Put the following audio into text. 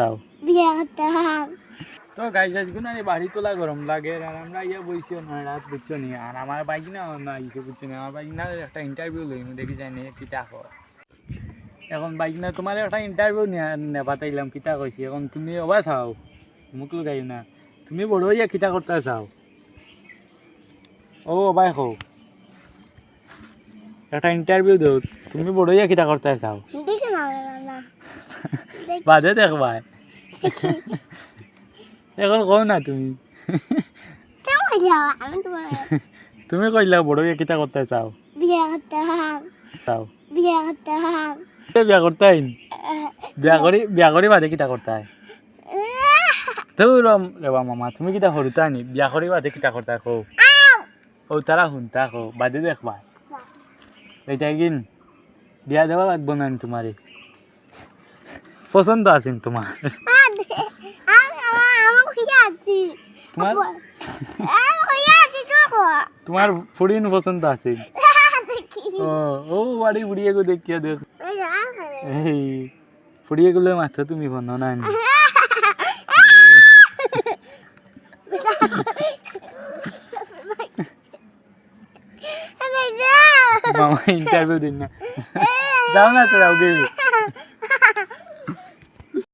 যাও বিয়ে করতাম। তো গাইজ আজকে না বাড়ি তোলা গরম লাগে আর আমরা ইয়ে বইছি না রাত বুঝছো নি আর আমার বাইক না ইসে বুঝছো নি আমার বাইক না একটা ইন্টারভিউ লই দেখি যাই নি কিতা কর এখন বাইক না তোমার একটা ইন্টারভিউ নেবাতাইলাম কিতা কইছি এখন তুমি অবা চাও মোক লগাই না তুমি বড় হইয়া কিতা করতে চাও ও অবাই হও একটা ইন্টারভিউ দেও তুমি বড় হইয়া কিতা করতে চাও দেখে না না বাজে দেখবাই এখন কও না তুমি কেমন যাও আমি তোমার তুমি কইলা বড় হইয়া কিতা করতে চাও বিয়ে করতাম। চাও বিয়ে করতাম। বিয়া করতে আইন বিয়া করি বাদে কিতা করতে হয় তো রেবা মামা তুমি কিতা সৰুতা নি বিয়া কৰি বাদে কিতা করতে কও ও তারা শুনতা কও বাদে দেখবা এটা কিন বিয়া দেওয়া লাগবো না তোমারে পছন্দ আছেন তোমার আমি খুশি আছি। তোমার আমি খুশি আছি তো তোমার ফুড়িন পছন্দ আছে দেখি ও ও বাড়ি বুড়িয়ে গো দেখিয়া দেখ এই ফুড়িয়ে গুলো মাত্র তুমি বন্ধ না নি মামা ইন্টারভিউ দিন না যাও না তো যাও গে